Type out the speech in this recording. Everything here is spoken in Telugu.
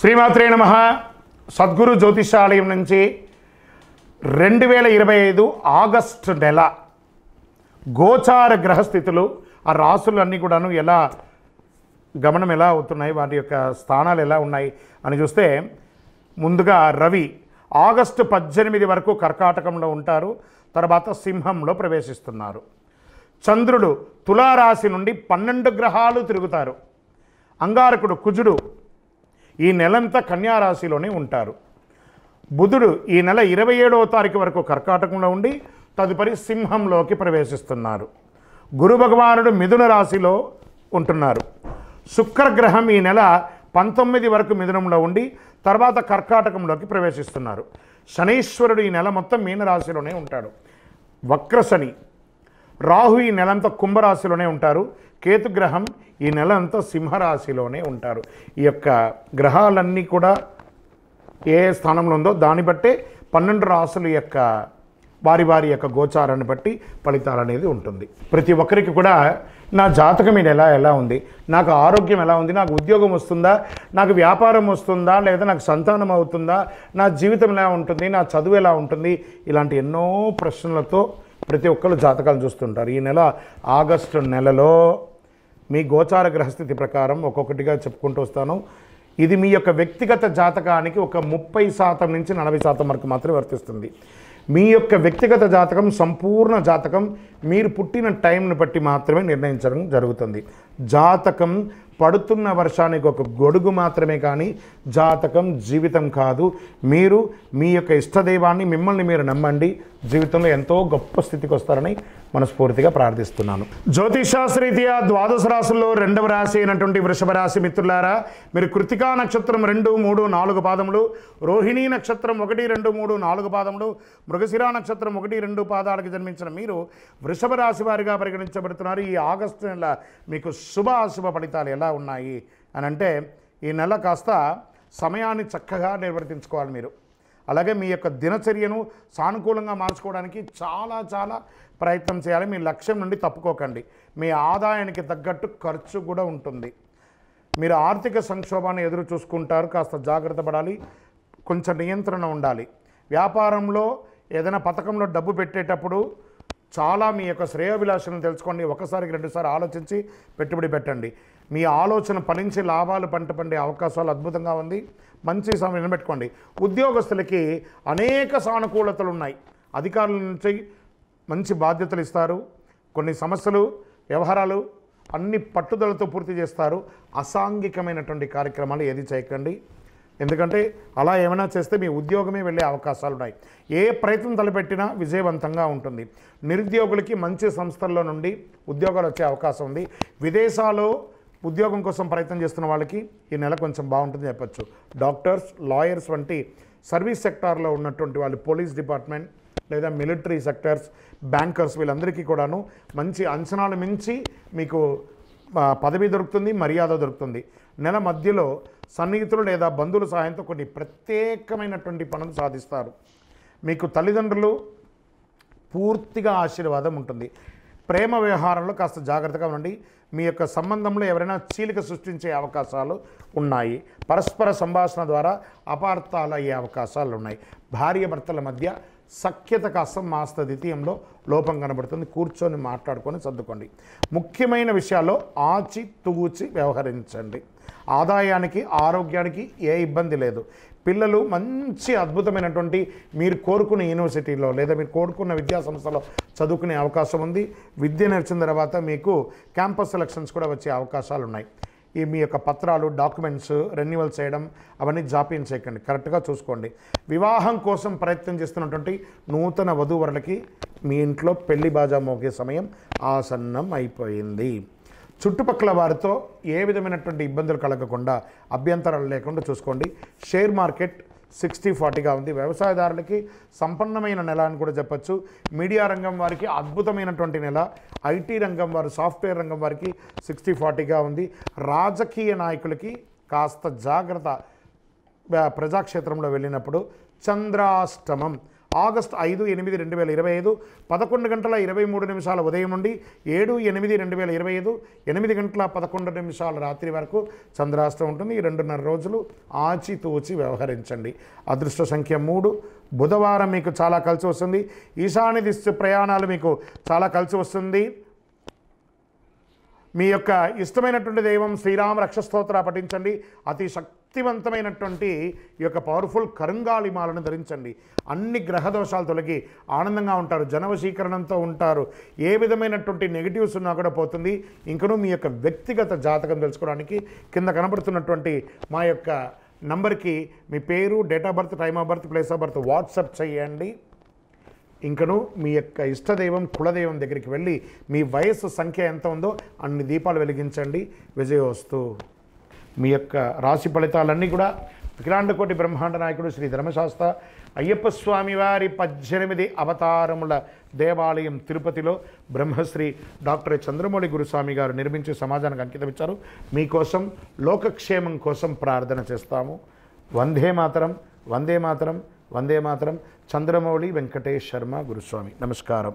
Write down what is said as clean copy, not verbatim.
శ్రీమాత్రే నమః. సద్గురు జ్యోతిషాలయం నుంచి 2025 ఆగస్టు నెల గోచార గ్రహస్థితులు, ఆ రాసులన్నీ కూడాను ఎలా గమనం ఎలా అవుతున్నాయి, వాటి యొక్క స్థానాలు ఎలా ఉన్నాయి అని చూస్తే, ముందుగా రవి ఆగస్టు 18 వరకు కర్కాటకంలో ఉంటారు, తర్వాత సింహంలో ప్రవేశిస్తున్నారు. చంద్రుడు తులారాశి నుండి 12 గ్రహాలు తిరుగుతారు. అంగారకుడు కుజుడు ఈ నెలంతా కన్యారాశిలోనే ఉంటారు. బుధుడు ఈ నెల 27వ తారీఖు వరకు కర్కాటకంలో ఉండి తదుపరి సింహంలోకి ప్రవేశిస్తున్నారు. గురు భగవానుడు మిథున రాశిలో ఉంటున్నారు. శుక్రగ్రహం ఈ నెల 19 వరకు మిథునంలో ఉండి తర్వాత కర్కాటకంలోకి ప్రవేశిస్తున్నారు. శనీశ్వరుడు ఈ నెల మొత్తం మీనరాశిలోనే ఉంటాడు. వక్రశని. రాహు ఈ నెలంతా కుంభరాశిలోనే ఉంటారు. కేతుగ్రహం ఈ నెల అంతా సింహరాశిలోనే ఉంటారు. ఈ యొక్క గ్రహాలన్నీ కూడా ఏ స్థానంలో ఉందో దాన్ని బట్టే 12 రాశుల యొక్క వారి యొక్క గోచారాన్ని బట్టి ఫలితాలు అనేది ఉంటుంది. ప్రతి ఒక్కరికి కూడా నా జాతకం ఇది ఎలా ఉంది, నాకు ఆరోగ్యం ఎలా ఉంది, నాకు ఉద్యోగం వస్తుందా, నాకు వ్యాపారం వస్తుందా, లేదా నాకు సంతానం అవుతుందా, నా జీవితం ఎలా ఉంటుంది, నా చదువు ఎలా ఉంటుంది, ఇలాంటి ఎన్నో ప్రశ్నలతో ప్రతి ఒక్కరు జాతకాలు చూస్తుంటారు. ఈ నెల ఆగస్టు నెలలో మీ గోచార గ్రహస్థితి ప్రకారం ఒక్కొక్కటిగా చెప్పుకుంటూ వస్తాను. ఇది మీ యొక్క వ్యక్తిగత జాతకానికి ఒక 30% నుంచి 40% వరకు మాత్రమే వర్తిస్తుంది. మీ యొక్క వ్యక్తిగత జాతకం, సంపూర్ణ జాతకం మీరు పుట్టిన టైంను బట్టి మాత్రమే నిర్ణయించడం జరుగుతుంది. జాతకం పడుతున్న వర్షానికి ఒక గొడుగు మాత్రమే, కానీ జాతకం జీవితం కాదు. మీరు మీ యొక్క ఇష్టదైవాన్ని, మిమ్మల్ని మీరు నమ్మండి, జీవితంలో ఎంతో గొప్ప స్థితికి వస్తారని మనస్ఫూర్తిగా ప్రార్థిస్తున్నాను. జ్యోతిషాస్త్రరీత్యా ద్వాదశ రాశుల్లో 2వ రాశి అయినటువంటి వృషభ రాశి మిత్రులారా, మీరు కృతికా నక్షత్రం 2, 3, 4 పాదములు, రోహిణీ నక్షత్రం 1, 2, 3, 4 పాదములు, మృగశిరా నక్షత్రం 1, 2 పాదాలకు జన్మించిన మీరు వృషభ రాశి వారిగా పరిగణించబడుతున్నారు. ఈ ఆగస్టు నెల మీకు శుభాశుభ ఫలితాలు ఎలా ఉన్నాయి అని అంటే, ఈ నెల కాస్త సమయాన్ని చక్కగా నిర్వర్తించుకోవాలి మీరు. అలాగే మీ యొక్క దినచర్యను సానుకూలంగా మార్చుకోవడానికి చాలా ప్రయత్నం చేయాలి. మీ లక్ష్యం నుండి తప్పుకోకండి. మీ ఆదాయానికి తగ్గట్టు ఖర్చు కూడా ఉంటుంది. మీరు ఆర్థిక సంక్షోభాన్ని ఎదురు చూసుకుంటారు, కాస్త జాగ్రత్త పడాలి, కొంచెం నియంత్రణ ఉండాలి. వ్యాపారంలో ఏదైనా పథకంలో డబ్బు పెట్టేటప్పుడు చాలా మీ యొక్క శ్రేయోభిలాషను తెలుసుకోండి. ఒకసారికి 2 సార్లు ఆలోచించి పెట్టుబడి పెట్టండి. మీ ఆలోచన ఫలించి లాభాలు పండే అవకాశాలు అద్భుతంగా ఉంది. మంచి సమయం నిలబెట్టుకోండి. ఉద్యోగస్తులకి అనేక సానుకూలతలు ఉన్నాయి. అధికారుల నుంచి మంచి బాధ్యతలు ఇస్తారు. కొన్ని సమస్యలు, వ్యవహారాలు అన్ని పట్టుదలతో పూర్తి చేస్తారు. అసాంఘికమైనటువంటి కార్యక్రమాలు ఏది చేయకండి. ఎందుకంటే అలా ఏమైనా చేస్తే మీ ఉద్యోగమే వెళ్ళే అవకాశాలు ఉన్నాయి. ఏ ప్రయత్నం తలపెట్టినా విజయవంతంగా ఉంటుంది. నిరుద్యోగులకి మంచి సంస్థల్లో నుండి ఉద్యోగాలు వచ్చే అవకాశం ఉంది. విదేశాల్లో ఉద్యోగం కోసం ప్రయత్నం చేస్తున్న వాళ్ళకి ఈ నెల కొంచెం బాగుంటుంది చెప్పచ్చు. డాక్టర్స్, లాయర్స్ వంటి సర్వీస్ సెక్టార్లో ఉన్నటువంటి వాళ్ళు, పోలీస్ డిపార్ట్మెంట్ లేదా మిలిటరీ సెక్టర్స్, బ్యాంకర్స్, వీళ్ళందరికీ కూడాను మంచి అంచనాలు మించి మీకు పదవి దొరుకుతుంది, మర్యాద దొరుకుతుంది. నెల మధ్యలో సన్నిహితులు లేదా బంధువుల సహాయంతో కొన్ని ప్రత్యేకమైనటువంటి పనులు సాధిస్తారు. మీకు తల్లిదండ్రులు పూర్తిగా ఆశీర్వాదం ఉంటుంది. ప్రేమ వ్యవహారంలో కాస్త జాగ్రత్తగా ఉండండి. మీ యొక్క సంబంధంలో ఎవరైనా చీలిక సృష్టించే అవకాశాలు ఉన్నాయి. పరస్పర సంభాషణ ద్వారా అపార్థాలు అయ్యే అవకాశాలు ఉన్నాయి. భార్యాభర్తల మధ్య సఖ్యత కాస్త మాస్త ద్వితీయంలో లోపం కనబడుతుంది. కూర్చొని మాట్లాడుకొని సర్దుకోండి. ముఖ్యమైన విషయాల్లో ఆచి తూచి వ్యవహరించండి. ఆదాయానికి, ఆరోగ్యానికి ఏ ఇబ్బంది లేదు. పిల్లలు మంచి అద్భుతమైనటువంటి మీరు కోరుకునే యూనివర్సిటీలో లేదా మీరు కోరుకున్న విద్యా సంస్థలో చదువుకునే అవకాశం ఉంది. విద్య నేర్చిన తర్వాత మీకు క్యాంపస్ సెలక్షన్స్ కూడా వచ్చే అవకాశాలు ఉన్నాయి. ఈ మీ యొక్క పత్రాలు, డాక్యుమెంట్స్ రెన్యువల్ చేయడం అవన్నీ జాప్యం చేయకండి, కరెక్ట్గా చూసుకోండి. వివాహం కోసం ప్రయత్నం చేస్తున్నటువంటి నూతన వధూవరులకి మీ ఇంట్లో పెళ్లి బాజా మోగే సమయం ఆసన్నం అయిపోయింది. చుట్టుపక్కల వారితో ఏ విధమైనటువంటి ఇబ్బందులు కలగకుండా, అభ్యంతరాలు లేకుండా చూసుకోండి. షేర్ మార్కెట్ 60-40గా ఉంది. వ్యవసాయదారులకి సంపన్నమైన నెల అని కూడా చెప్పచ్చు. మీడియా రంగం వారికి అద్భుతమైనటువంటి నెల. ఐటీ రంగం వారు, సాఫ్ట్వేర్ రంగం వారికి 60-40గా ఉంది. రాజకీయ నాయకులకి కాస్త జాగ్రత్త. ప్రజాక్షేత్రంలో వెళ్ళినప్పుడు చంద్రాష్టమం ఆగస్ట్ 5/8/2025 11:23 ఉదయం నుండి 7/8/2025 8:11 రాత్రి వరకు చంద్రాష్టం ఉంటుంది. ఈ 2.5 రోజులు ఆచితూచి వ్యవహరించండి. అదృష్ట సంఖ్య 3. బుధవారం మీకు చాలా కలిసి వస్తుంది. ఈశాన్య దిశ ప్రయాణాలు మీకు చాలా కలిసి వస్తుంది. మీ యొక్క ఇష్టమైనటువంటి దైవం శ్రీరామ రక్ష స్తోత్ర పఠించండి. అతి శక్తివంతమైనటువంటి ఈ యొక్క పవర్ఫుల్ కరుంగాళిమాలను ధరించండి. అన్ని గ్రహ దోషాలు తొలగి ఆనందంగా ఉంటారు, జనవశీకరణంతో ఉంటారు. ఏ విధమైనటువంటి నెగిటివ్స్ ఉన్నా కూడా పోతుంది. ఇంకనూ మీ యొక్క వ్యక్తిగత జాతకం తెలుసుకోవడానికి కింద కనబడుతున్నటువంటి మా యొక్క నంబర్కి మీ పేరు, date of birth, time of birth, place of birth WhatsApp చేయండి. ఇంకను మీ యొక్క ఇష్టదైవం కులదైవం దగ్గరికి వెళ్ళి మీ వయస్సు సంఖ్య ఎంత ఉందో అన్ని దీపాలు వెలిగించండి. విజయోస్తు. మీ యొక్క రాశి ఫలితాలన్నీ కూడా అఖిలాండకోటి బ్రహ్మాండ నాయకుడు శ్రీ ధర్మశాస్త్ర అయ్యప్ప స్వామి వారి 18 అవతారముల దేవాలయం తిరుపతిలో బ్రహ్మశ్రీ డాక్టర్ చంద్రమౌళి గురుస్వామి గారు నిర్మించి సమాజానికి అంకితం ఇచ్చారు. మీకోసం లోకక్షేమం కోసం ప్రార్థన చేస్తాము. వందే మాతరం, వందే మాతరం, వందే మాతరం. చంద్రమౌళి వెంకటేష్ శర్మ గురుస్వామి. నమస్కారం.